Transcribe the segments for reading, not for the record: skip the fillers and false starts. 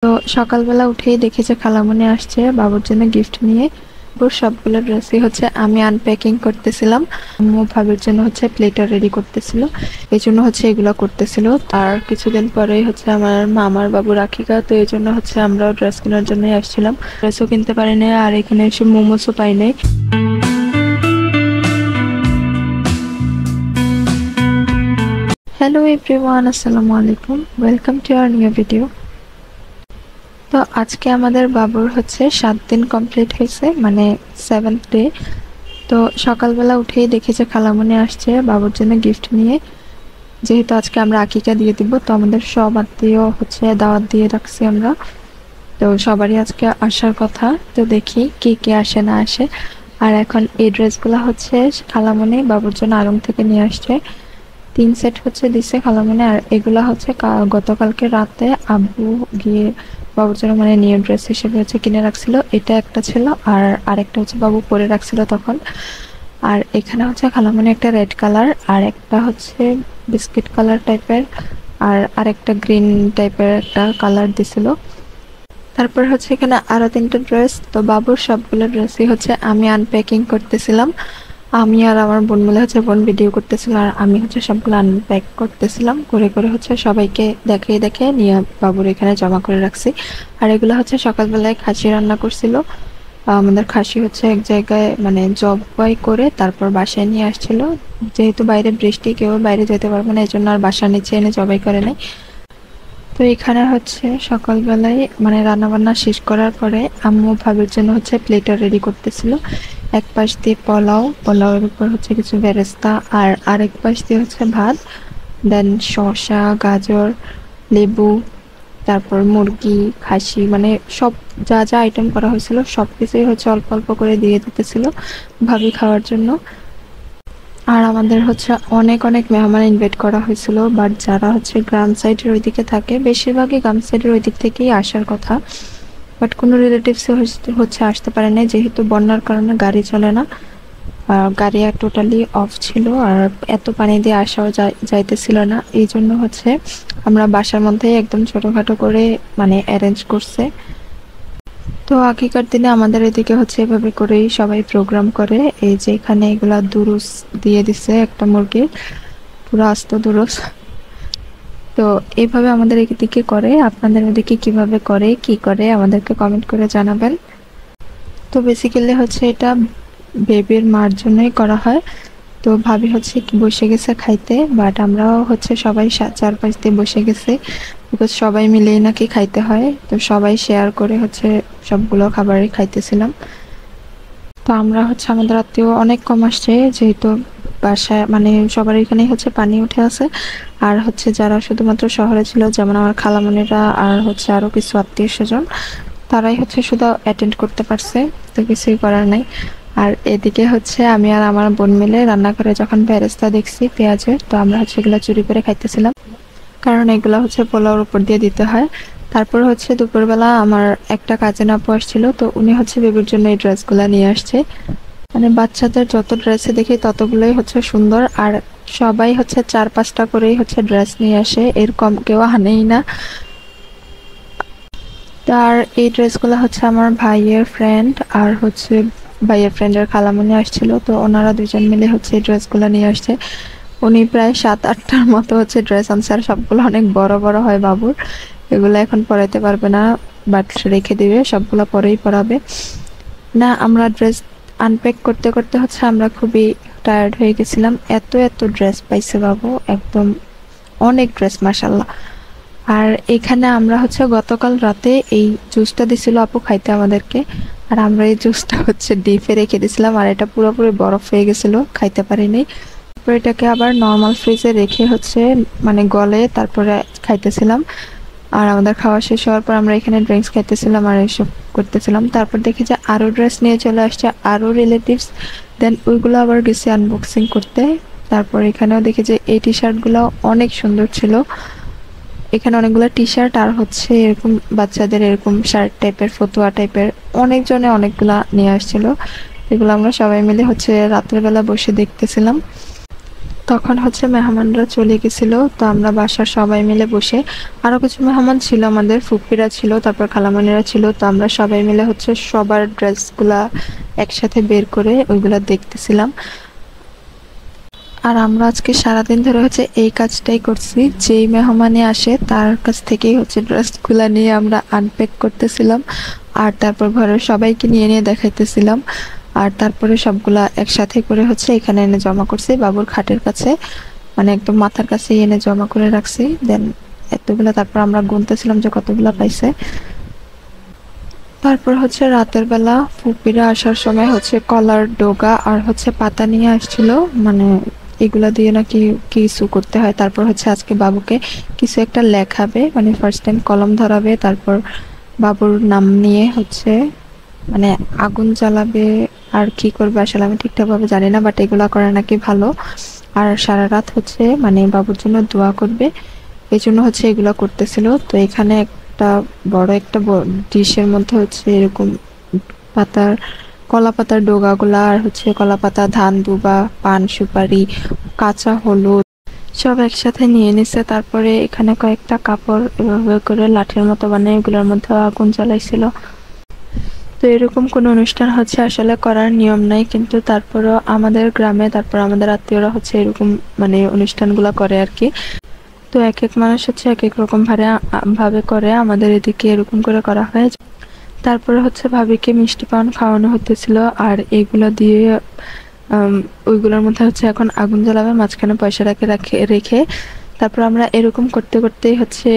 তো সকালবেলা উঠেই দেখি যে খালামণি আসছে বাবুর জন্য গিফট নিয়ে। ওর সবগুলো ড্রেসই হচ্ছে আমি আনপ্যাকিং করতেছিলাম। আম্মু ভাবির জন্য হচ্ছে প্লেটার রেডি করতেছিল, এই জন্য হচ্ছে এগুলো করতেছিল। তার কিছুদিন পরেই হচ্ছে আমার মামার বাবু রাখিকা, তো এই জন্য হচ্ছে আমরাও ড্রেস কেনার জন্যই আসছিলাম। ড্রেসও কিনতে পারি নাই, আর এখানে এসে মোমোসও পাই নাই। হ্যালো এভরিওয়ান, আসসালামু আলাইকুম, welcome to our new video. তো আজকে আমাদের বাবুর হচ্ছে 7 দিন কমপ্লিট হয়েছে, মানে 7th ডে। তো সকালবেলা উঠেই দেখি যে খালামণি আসছে বাবুর জন্য গিফট নিয়ে। যেহেতু আজকে আমরা আকিকা দিয়ে দিব, তো আমাদের সব আত্মীয় হচ্ছে দাওয়াত দিয়ে রাখছি আমরা। তো সবারই আজকে আসার কথা, তো দেখি কে কে আসে না আসে। আর এখন এই ড্রেসগুলো হচ্ছে খালামণি বাবুর জন্য আড়ং থেকে নিয়ে আসছে। 3 সেট হচ্ছে দিছে খালামণি, আর এগুলা হচ্ছে গতকালকে রাতে আব্বু গিয়ে বাবুর জন্য মানে নিউ ড্রেস হিসেবে হচ্ছে কিনে রাখছিল। এটা একটা ছিল, আর আরেকটা হচ্ছে বাবু পরে রাখছিল তখন। আর এখানে হচ্ছে খালামণি একটা রেড কালার, আর একটা হচ্ছে বিস্কিট কালার টাইপের, আর আরেকটা গ্রিন টাইপের একটা কালার দিছিল। তারপর হচ্ছে এখানে আরো 3টা ড্রেস। তো বাবুর সবগুলো ড্রেসই হচ্ছে আমি আনপ্যাকিং করতেছিলাম। আমি আর আমার বোন মিলে হচ্ছে বোন ভিডিও করতেছিল, আর আমি হচ্ছে সবগুলো আনপ্যাক করতেছিলাম। করে করে হচ্ছে সবাইকে দেখিয়ে দেখিয়ে নিয়ে বাবুর এখানে জমা করে রাখছি। আর এগুলো হচ্ছে সকালবেলায় খাসি রান্না করছিল। আমাদের খাসি হচ্ছে এক জায়গায় মানে জবাই করে তারপর বাসায় নিয়ে আসছিল। যেহেতু বাইরে বৃষ্টি, কেউ বাইরে যেতে পারবে না, এই জন্য আর বাসার নিচে এনে জবাই করে নাই। তো এখানে হচ্ছে সকালবেলায় মানে রান্নাবান্না শেষ করার পরে আম্মু ভাবির জন্য হচ্ছে প্লেটার রেডি করতেছিল। এক পাশ দিয়ে পোলাওয়ের উপর হচ্ছে কিছু বেরেস্তা, আর আরেক পাশ দিয়ে হচ্ছে ভাত, দেন শসা, গাজর, লেবু, তারপর মুরগি, খাসি, মানে সব যা যা আইটেম করা হয়েছিল সব কিছুই হচ্ছে অল্প অল্প করে দিয়ে দিতেছিল ভাবি খাওয়ার জন্য। আর আমাদের হচ্ছে অনেক অনেক মেহমান ইনভাইট করা হয়েছিল, বাট যারা হচ্ছে গ্রাম সাইডের ওইদিকে থাকে বেশিরভাগই গ্রাম সাইডের ওই দিক থেকেই আসার কথা, বাট কোনো রিলেটিভস হচ্ছে আসতে পারে না, যেহেতু বন্যার কারণে গাড়ি চলে না। গাড়ি টোটালি অফ ছিল, আর এত পানি দিয়ে আসাও যাইতেছিল না, এই জন্য হচ্ছে আমরা বাসার মধ্যেই একদম ছোটখাটো করে মানে অ্যারেঞ্জ করছে। তো আগেকার দিনে আমাদের এদিকে হচ্ছে এভাবে করেই সবাই প্রোগ্রাম করে। এই যে এখানে এগুলা দুরুস দিয়ে দিছে একটা মুরগির, পুরো আস্ত দুরুস। তো এইভাবে আমাদের এদিকে করে। আপনাদের ওদিকে কিভাবে করে, কি করে আমাদেরকে কমেন্ট করে জানাবেন। তো বেসিক্যালি হচ্ছে এটা বেবির মার জন্যই করা হয়। তো ভাবি হচ্ছে বসে গেছে খাইতে, বাট আমরাও হচ্ছে সবাই চারপাশ দিয়ে বসে গেছি, বিকজ সবাই মিলেই নাকি খাইতে হয়। তো সবাই শেয়ার করে হচ্ছে সবগুলো খাবারই খাইতেছিলাম। তো আমরা হচ্ছে আমাদের আত্মীয় অনেক কম আসছে, যেহেতু বাসায় মানে সবার এখানেই হচ্ছে পানি উঠে আছে। আর হচ্ছে যারা শুধুমাত্র শহরে ছিল, যেমন আমার খালামণিরা আর হচ্ছে আরো কিছু আত্মীয় স্বজন, তারাই হচ্ছে শুধু অ্যাটেন্ড করতে পারছে, তো কিছুই করার নাই। আর এদিকে হচ্ছে আমি আর আমার বোন মিলে রান্না করে যখন বেরেস্তা দেখছি পেঁয়াজের, তো আমরা হচ্ছে এগুলো চুরি করে খাইতেছিলাম, কারণ এগুলো হচ্ছে পোলাওর উপর দিয়ে দিতে হয়। তারপর হচ্ছে দুপুরবেলা আমার একটা কাজিন আপু আসছিল, তো উনি হচ্ছে বেবির জন্য এই ড্রেসগুলো নিয়ে আসছে। মানে বাচ্চাদের যত ড্রেসে দেখি ততগুলোই হচ্ছে সুন্দর, আর সবাই হচ্ছে 4-5টা করেই হচ্ছে ড্রেস নিয়ে আসে, এরকম কেউ আনেই না। তার এই ড্রেসগুলো হচ্ছে আমার ভাইয়ের ফ্রেন্ড, আর হচ্ছে ভাইয়ের ফ্রেন্ডের খালামণি আসছিল, তো ওনারা দুজন মিলে হচ্ছে এই ড্রেসগুলো নিয়ে আসছে। উনি প্রায় 7-8টার মতো হচ্ছে ড্রেস আনছে, আর সবগুলো অনেক বড় বড় হয় বাবুর। এগুলো এখন পরাইতে পারবে না, বাট রেখে দিবে, সবগুলো পরেই পরাবে। না, আমরা ড্রেস আনপ্যাক করতে করতে হচ্ছে আমরা খুবই টায়ার্ড হয়ে গেছিলাম। এত এত ড্রেস পাইছে বাবু, একদম অনেক ড্রেস মাশাল্লাহ। আর এখানে আমরা হচ্ছে গতকাল রাতে এই জুসটা দিছিল আপু খাইতে আমাদেরকে, আর আমরা এই জুসটা হচ্ছে ডিপে রেখে দিছিলাম, আর এটা পুরোপুরি বরফ হয়ে গেছিল, খাইতে পারিনি। তারপর এটাকে আবার নর্মাল ফ্রিজে রেখে হচ্ছে মানে গলে তারপরে খাইতেছিলাম। আর আমাদের খাওয়া শেষ হওয়ার পর আমরা এখানে ড্রিঙ্কস খাইতেছিলাম আর এইসব করতেছিলাম। তারপর দেখি যে আরো ড্রেস নিয়ে চলে আসছে আরো রিলেটিভস, দেন ওইগুলো আবার গেছি আনবক্সিং করতে। তারপর এখানেও দেখি যে এই টি শার্টগুলো অনেক সুন্দর ছিল। এখানে অনেকগুলো টি শার্ট আর হচ্ছে এরকম বাচ্চাদের এরকম শার্ট টাইপের, ফতুয়া টাইপের অনেকজনে অনেকগুলা নিয়ে আসছিল। এগুলো আমরা সবাই মিলে হচ্ছে রাতের বেলা বসে দেখতেছিলাম। তখন হচ্ছে মেহমানরা চলে গেছিল, তো আমরা বাসার সবাই মিলে বসে, আরো কিছু মেহমান ছিল, আমাদের ফুপ্পিরা ছিল, তারপর খালামণিরা ছিল, তো আমরা সবাই মিলে হচ্ছে সবার ড্রেসগুলা একসাথে বের করে ওইগুলা দেখতেছিলাম। আর আমরা আজকে সারাদিন ধরে হচ্ছে এই কাজটাই করছি, যেই মেহমানে আসে তার কাছ থেকেই হচ্ছে ড্রেসগুলা নিয়ে আমরা আনপ্যাক করতেছিলাম, আর তারপর ঘরের সবাইকে নিয়ে নিয়ে দেখাইতেছিলাম। আর তারপরে সবগুলা একসাথে করে হচ্ছে এখানে এনে জমা করছি বাবুর খাটের কাছে, মানে একদম মাথার কাছে এনে জমা করে রাখছি। দেন এতগুলা তারপর আমরা গুনতেছিলাম যে কতগুলা পাইছে। তারপর হচ্ছে রাতের বেলা ফুপিরা আসার সময় হচ্ছে কলার ডোগা আর হচ্ছে পাতা নিয়ে আসছিল, মানে এগুলা দিয়ে নাকি কিছু করতে হয়। তারপর হচ্ছে আজকে বাবুকে কিছু একটা লেখাবে, মানে ফার্স্ট টাইম কলম ধরাবে, তারপর বাবুর নাম নিয়ে হচ্ছে মানে আগুন জ্বালাবে, আর কি করবে আসলে আমি ঠিকঠাক ভাবে জানি না, বাট এগুলা করে নাকি ভালো। আর সারা রাত হচ্ছে মানে বাবুর জন্য দোয়া করবে, এই জন্য হচ্ছে এগুলা করতেছিল। তো এখানে একটা বড় একটা ডিশের মধ্যে হচ্ছে এরকম পাতার কলা পাতার ডোগাগুলা আর হচ্ছে কলা পাতা, ধান দুবা, পান সুপারি, কাঁচা হলুদ সব একসাথে নিয়ে নিছে। তারপরে এখানে কয়েকটা কাপড় এভাবে করে লাঠির মতো বানিয়ে এগুলোর মধ্যে আগুন জ্বালাইছিল। তো এরকম কোনো অনুষ্ঠান হচ্ছে আসলে করার নিয়ম নাই, কিন্তু তারপরও আমাদের গ্রামে, তারপর আমাদের আত্মীয়রা হচ্ছে এরকম মানে অনুষ্ঠানগুলা করে আর কি। তো এক এক মানুষ হচ্ছে এক এক রকম ভাবে করে, আমাদের এদিকে এরকম করে করা হয়। তারপরে হচ্ছে ভাবিকে মিষ্টি পান খাওয়ানো হতেছিল, আর এগুলো দিয়ে ওইগুলোর মধ্যে হচ্ছে এখন আগুন জ্বালাবে, মাঝখানে পয়সাটাকে রেখে তারপর আমরা এরকম করতে করতেই হচ্ছে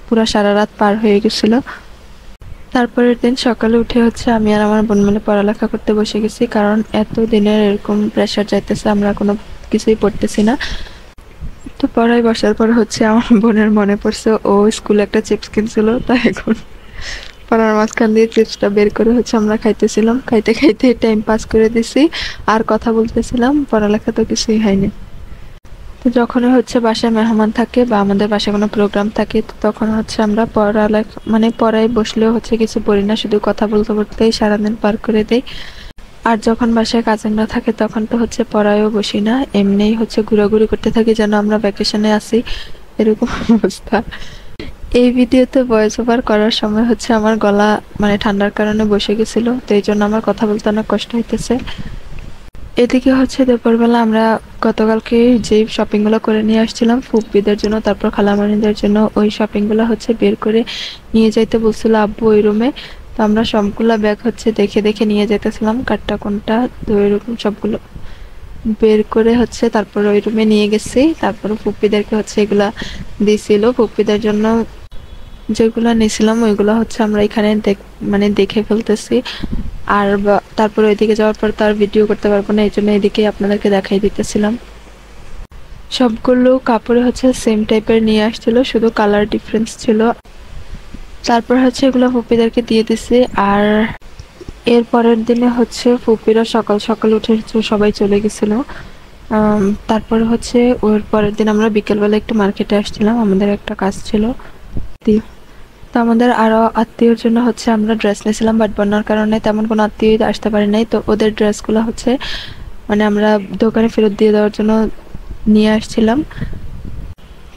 পুরা সারা রাত পার হয়ে গেছিল। তারপরের দিন সকালে উঠে হচ্ছে আমি আর আমার বোন মিলে পড়ালেখা করতে বসে গেছি, কারণ এত দিনের এরকম প্রেশার যাইতেছে, আমরা কোনো কিছুই পড়তেছি না। তো পড়ায় বসার পর হচ্ছে আমার বোনের মনে পড়ছে ও স্কুলে একটা চিপস কিনছিল, তাই এখন পড়ার মাঝখান দিয়ে চিপসটা বের করে হচ্ছে আমরা খাইতেছিলাম, খাইতে খাইতে টাইম পাস করে দিছি আর কথা বলতেছিলাম, পড়ালেখা তো কিছুই হয়নি। তো যখনই হচ্ছে বাসায় মেহমান থাকে বা আমাদের বাসায় কোনো প্রোগ্রাম থাকে, তো তখন হচ্ছে আমরা পড়ালেখা মানে পড়ায় বসলেও হচ্ছে কিছু পড়ি না, শুধু কথা বলতে বলতেই সারাদিন পার করে দেই। আর যখন বাসায় কাজিনরা থাকে তখন তো হচ্ছে পড়ায়ও বসি না, এমনিই হচ্ছে ঘোরাঘুরি করতে থাকি যেন আমরা ভ্যাকেশনে আসি, এরকম অবস্থা। এই ভিডিওতে ভয়েস ওভার করার সময় হচ্ছে আমার গলা মানে ঠান্ডার কারণে বসে গেছিল, তো এই জন্য আমার কথা বলতে অনেক কষ্ট হইতেছে। এদিকে হচ্ছে দুপুরবেলা আমরা গতকালকে যেই শপিং গুলো করে নিয়ে আসছিলাম ফুপ্পিদের জন্য, তারপর খালামানিদের জন্য, ওই শপিং গুলো হচ্ছে বের করে নিয়ে যাইতে বলছিল আব্বু ওই রুমে। তো আমরা সবগুলা ব্যাগ হচ্ছে দেখে দেখে নিয়ে যেতেছিলাম, কারটা কোনটা, তো এরকম সবগুলো বের করে হচ্ছে তারপর ওই রুমে নিয়ে গেছি। তারপর ফুপ্পিদেরকে হচ্ছে এগুলা দিছিল, ফুপ্পিদের জন্য যেগুলো নিয়েছিলাম ওইগুলো হচ্ছে আমরা এখানে মানে দেখে ফেলতেছি। আর তারপর ওইদিকে যাওয়ার পর তার ভিডিও করতে পারবো না, এই জন্য এদিকে আপনাদেরকে দেখাই দিতেছিলাম। সবগুলো কাপড়ে হচ্ছে সেম টাইপের নিয়ে আসছিল, শুধু কালার ডিফারেন্স ছিল। তারপর হচ্ছে এগুলো ফুপিদেরকে দিয়ে দিছি। আর এর পরের দিনে হচ্ছে ফুপিরা সকাল সকাল উঠে সবাই চলে গেছিল। তারপর হচ্ছে ওর পরের দিন আমরা বিকেলবেলা একটু মার্কেটে আসছিলাম, আমাদের একটা কাজ ছিল। তো আমাদের আরো আত্মীয়র জন্য হচ্ছে আমরা ড্রেস নিয়েছিলাম, বাট বন্যার কারণে তেমন কোনো আত্মীয় আসতে পারে নাই, তো ওদের ড্রেসগুলো হচ্ছে মানে আমরা দোকানে ফেরত দিয়ে দেওয়ার জন্য নিয়ে আসছিলাম।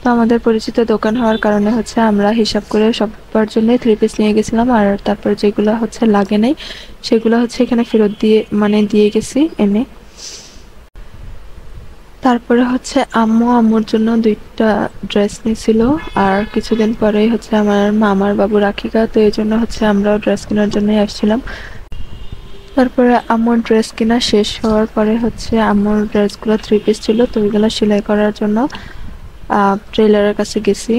তো আমাদের পরিচিত দোকান হওয়ার কারণে হচ্ছে আমরা হিসাব করে সবার জন্যই 3 পিস নিয়ে গেছিলাম, আর তারপর যেগুলো হচ্ছে লাগে নাই সেগুলো হচ্ছে এখানে ফেরত দিয়ে মানে দিয়ে গেছি এনে। তারপরে হচ্ছে আম্মুর জন্য 2টা ড্রেস নিয়েছিল, আর কিছুদিন পরেই হচ্ছে আমার মামার বাবু রাখিকা, তো এই জন্য হচ্ছে আমরাও ড্রেস কেনার জন্যই আসছিলাম। তারপরে আম্মুর ড্রেস কেনা শেষ হওয়ার পরে হচ্ছে আম্মুর ড্রেসগুলো 3 পিস ছিল, তো ওইগুলো সেলাই করার জন্য টেইলারের কাছে গেছি।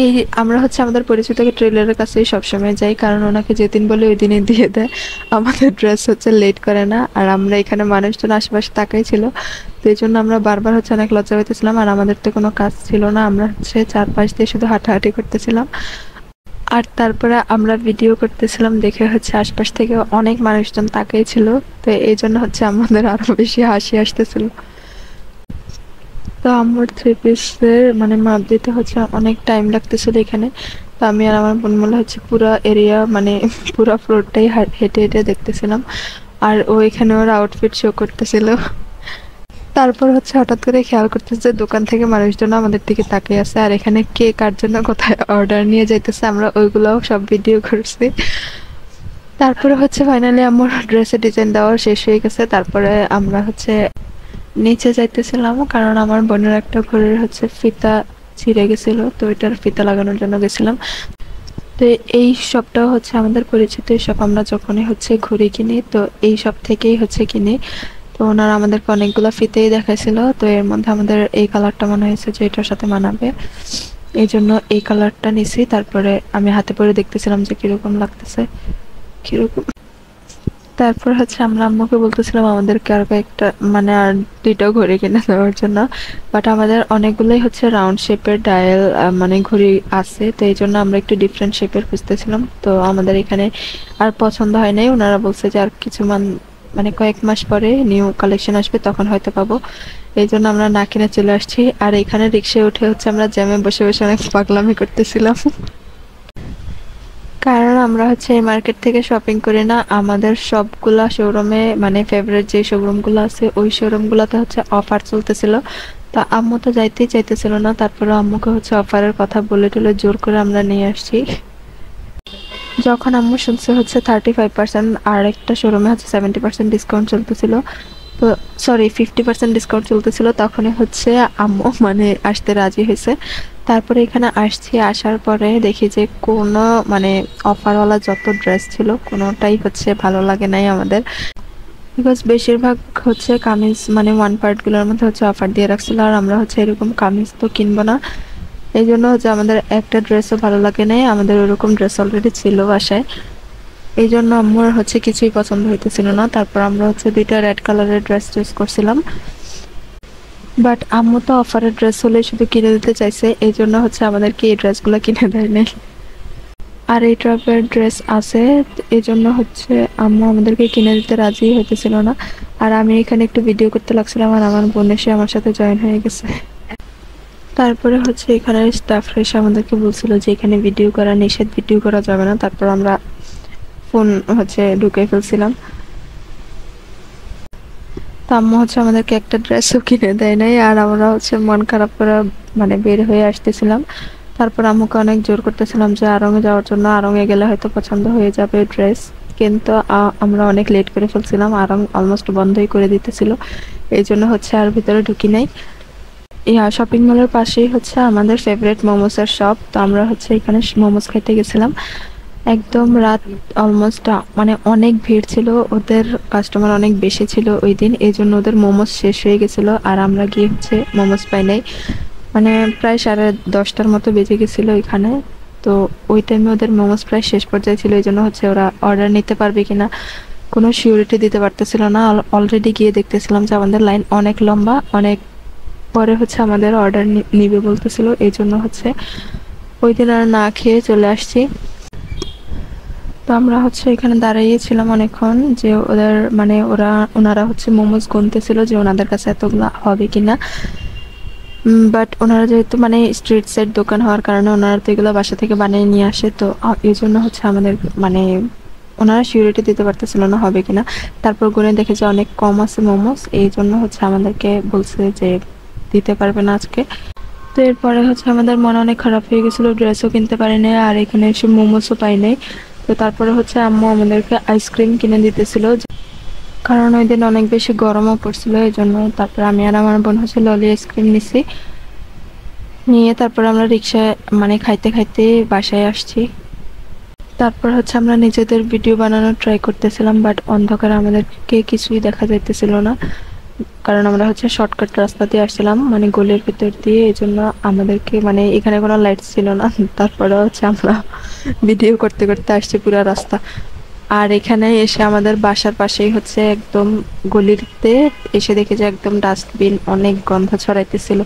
এই আমরা হচ্ছে আমাদের পরিচিত ট্রেলারের কাছেই সবসময় যাই, কারণ ওনাকে যেদিন বলে ওই দিনই দিয়ে দেয়, আমাদের ড্রেস হচ্ছে লেট করে না। আর আমরা এখানে মানুষজন আশেপাশে তাকাই ছিল, তো এই জন্য আমরা বারবার হচ্ছে অনেক লজ্জা পেতেছিলাম। আর আমাদের তো কোনো কাজ ছিল না, আমরা হচ্ছে চারপাশ দিয়ে শুধু হাঁটাহাঁটি করতেছিলাম। আর তারপরে আমরা ভিডিও করতেছিলাম দেখে হচ্ছে আশপাশ থেকে অনেক মানুষজন তাকাই ছিল, তো এই জন্য হচ্ছে আমাদের আরো বেশি হাসি আসতেছিল। তো আম্মুর 3 পিসের মানে মাপ দিতে হচ্ছে অনেক টাইম লাগতেছিল এখানে, তো আমি আর আমার বোন মিলে হচ্ছে পুরো এরিয়া মানে পুরো ফ্লোরটাই হেঁটে হেঁটে দেখতেছিলাম। আর ও এখানে ওর আউটফিট শো করতেছিল। তারপর হচ্ছে হঠাৎ করে খেয়াল করতেছে দোকান থেকে মানুষজন আমাদের দিকে তাকিয়ে আছে, আর এখানে কে কার জন্য কোথায় অর্ডার নিয়ে যাইতেছে আমরা ওইগুলোও সব ভিডিও করছি। তারপরে হচ্ছে ফাইনালি আমার ড্রেসের ডিজাইন দেওয়া শেষ হয়ে গেছে। তারপরে আমরা হচ্ছে নিচে যাইতেছিলাম, কারণ আমার বোনের একটা ঘড়ির হচ্ছে ফিতা ছিঁড়ে গেছিল, তো ওইটার ফিতা লাগানোর জন্য গেছিলাম। তো এই শপটাও হচ্ছে আমাদের পরিচিত শপ, আমরা যখনই হচ্ছে ঘড়ি কিনি তো এই শপ থেকেই হচ্ছে কিনি। তো ওনারা আমাদেরকে অনেকগুলো ফিতেই দেখাইছিল, তো এর মধ্যে আমাদের এই কালারটা মনে হয়েছে যে এটার সাথে মানাবে, এই জন্য এই কালারটা নিছি। তারপরে আমি হাতে পরে দেখতেছিলাম যে কিরকম লাগতেছে কিরকম। তারপর হচ্ছে আমরা আম্মুকে বলতেছিলাম আমাদেরকে আর কয়েকটা মানে আর দুইটা ঘড়ি কিনে দেওয়ার জন্য, বাট আমাদের অনেকগুলোই হচ্ছে রাউন্ড শেপের ডায়াল মানে ঘড়ি আছে, তো এই জন্য আমরা একটু ডিফারেন্ট শেপের খুঁজতেছিলাম। তো আমাদের এখানে আর পছন্দ হয় নাই, ওনারা বলছে যে আর কিছু মানে কয়েক মাস পরে নিউ কালেকশন আসবে তখন হয়তো পাবো, এই জন্য আমরা না কিনে চলে আসছি। আর এখানে রিক্সায় উঠে হচ্ছে আমরা জ্যামে বসে বসে অনেক পাগলামি করতেছিলাম। কারণ আমরা হচ্ছে এই মার্কেট থেকে শপিং করি না, আমাদের সবগুলা শোরুমে মানে ফেভারিট যে শোরুমগুলো আছে ওই শোরুমগুলোতে হচ্ছে অফার চলতেছিল। তা আম্মু তো যাইতেই চাইতেছিল না, তারপরে আম্মুকে হচ্ছে অফারের কথা বলে টলে জোর করে আমরা নিয়ে আসছি। যখন আম্মু শুনছে হচ্ছে 35% আর একটা শোরুমে হচ্ছে 70% ডিসকাউন্ট চলতেছিল, তো সরি 50% ডিসকাউন্ট চলতেছিল, তখনই হচ্ছে আম্মু মানে আসতে রাজি হয়েছে। তারপরে এখানে আসছি, আসার পরে দেখি যে কোনো মানে অফারওয়ালা যত ড্রেস ছিল কোনোটাই হচ্ছে ভালো লাগে নাই আমাদের, বিকজ বেশিরভাগ হচ্ছে কামিজ মানে ওয়ান পার্টগুলোর মধ্যে হচ্ছে অফার দিয়ে রাখছিল, আর আমরা হচ্ছে এরকম কামিজ তো কিনবো না, এই জন্য হচ্ছে আমাদের একটা ড্রেসও ভালো লাগে নাই, আমাদের ওরকম ড্রেস অলরেডি ছিল বাসায়, এই জন্য আম্মুর হচ্ছে কিছুই পছন্দ হইতেছিল না। তারপর আমরা হচ্ছে দুইটা রেড কালারের ড্রেস চুজ করছিলাম, বাট আম্মু তো অফারের ড্রেস হলে শুধু কিনে দিতে চাইছে, এই জন্য হচ্ছে আমাদেরকে এই ড্রেসগুলো কিনে দেয় নাই। আর এই টাইপের ড্রেস আছে, এই জন্য হচ্ছে আম্মু আমাদেরকে কিনে দিতে রাজি হইতেছিল না। আর আমি এখানে একটু ভিডিও করতে লাগছিলাম, আর আমার বোন এসে আমার সাথে জয়েন হয়ে গেছে। তারপরে হচ্ছে এখানে স্টাফরা এসে আমাদেরকে বলছিল যে এখানে ভিডিও করা নিষেধ, ভিডিও করা যাবে না। তারপর আমরা ফোন হচ্ছে ঢুকে ফেলছিলাম। তো আম্মু হচ্ছে আমাদেরকে একটা ড্রেসও কিনে দেয় নাই, আর আমরা হচ্ছে মন খারাপ করে মানে বের হয়ে আসতেছিলাম। তারপর আম্মুকে অনেক জোর করতেছিলাম যে আড়ংয়ে যাওয়ার জন্য, আড়ংয়ে গেলে হয়তো পছন্দ হয়ে যাবে ড্রেস, কিন্তু আমরা অনেক লেট করে ফেলছিলাম, আড়ং অলমোস্ট বন্ধই করে দিতেছিল, এই জন্য হচ্ছে আর ভিতরে ঢুকি নাই। ইয়া শপিং মলের পাশেই হচ্ছে আমাদের ফেভারিট মোমোসের শপ, তো আমরা হচ্ছে এখানে মোমোস খেতে গেছিলাম। একদম রাত অলমোস্ট মানে অনেক ভিড় ছিল, ওদের কাস্টমার অনেক বেশি ছিল ওই দিন, এই জন্য ওদের মোমোস শেষ হয়ে গেছিল, আর আমরা গিয়ে হচ্ছে মোমোস পাই নাই। মানে প্রায় 10:30টার মতো বেজে গেছিল এখানে, তো ওই টাইমে ওদের মোমোস প্রায় শেষ পর্যায়ে ছিল, এই জন্য হচ্ছে ওরা অর্ডার নিতে পারবে কিনা কোনো সিউরিটি দিতে পারতেছিল না। অলরেডি গিয়ে দেখতেছিলাম যে আমাদের লাইন অনেক লম্বা, অনেক পরে হচ্ছে আমাদের অর্ডার নিবে বলতেছিল, এই জন্য হচ্ছে ওই দিন আর না খেয়ে চলে আসছি। তো আমরা হচ্ছে এখানে দাঁড়িয়েছিলাম অনেকক্ষণ, যে ওদের মানে ওনারা হচ্ছে মোমোস গুনতেছিল যে ওনাদের কাছে এতগুলা হবে কিনা, বাট ওনারা যেহেতু মানে স্ট্রিট সাইড দোকান হওয়ার কারণে ওনারা তো এগুলো বাসা থেকে বানিয়ে নিয়ে আসে, তো এই জন্য হচ্ছে আমাদের মানে ওনারা সিউরিটি দিতে পারতেছিল না হবে কিনা। তারপর গুনে দেখে যে অনেক কম আছে মোমোস, এই জন্য হচ্ছে আমাদেরকে বলছে যে দিতে পারবে না আজকে। তো এরপরে হচ্ছে আমাদের মন অনেক খারাপ হয়ে গেছিলো, ড্রেসও কিনতে পারি নাই, আর এখানে এসে মোমোসও পাই নাই। তো তারপরে হচ্ছে আম্মু আমাদেরকে আইসক্রিম কিনে দিতেছিল, কারণ ওই দিন অনেক বেশি গরমও পড়ছিল, এই জন্য। তারপর আমি আর আমার বোন হচ্ছে ললি আইসক্রিম নিছি, নিয়ে তারপর আমরা রিক্সায় মানে খাইতে খাইতে বাসায় আসছি। তারপর হচ্ছে আমরা নিজেদের ভিডিও বানানোর ট্রাই করতেছিলাম, বাট অন্ধকারে আমাদেরকে কিছুই দেখা যাইতেছিল না, কারণ আমরা হচ্ছে শর্টকাট রাস্তা দিয়ে আসছিলাম মানে গলির ভিতর দিয়ে, এই জন্য আমাদেরকে মানে এখানে কোনো লাইট ছিল না। তারপরে হচ্ছে আমরা ভিডিও করতে করতে আসছি পুরো রাস্তা। আর এখানে এসে আমাদের বাসার পাশেই হচ্ছে একদম গলিতে এসে দেখে যে একদম ডাস্টবিন অনেক গন্ধ ছড়াইতেছিল।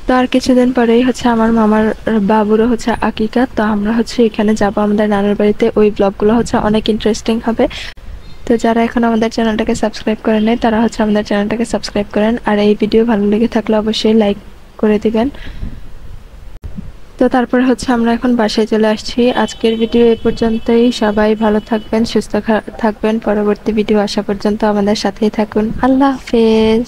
তো আর কিছুদিন পরেই হচ্ছে আমার মামার বাবুরও হচ্ছে আকিকা, তো আমরা হচ্ছে এখানে যাবো আমাদের নানুর বাড়িতে, ওই ব্লগগুলো হচ্ছে অনেক ইন্টারেস্টিং হবে। তো যারা এখন আমাদের চ্যানেলটাকে সাবস্ক্রাইব করেন নাই তারা হচ্ছে আমাদের চ্যানেলটাকে সাবস্ক্রাইব করেন, আর এই ভিডিও ভালো লেগে থাকলে অবশ্যই লাইক করে দিবেন। তো তারপর হচ্ছে আমরা এখন বাসায় চলে আসছি। আজকের ভিডিও এ পর্যন্তই। সবাই ভালো থাকবেন, সুস্থ থাকবেন। পরবর্তী ভিডিও আসা পর্যন্ত আমাদের সাথেই থাকুন। আল্লাহ হাফেজ।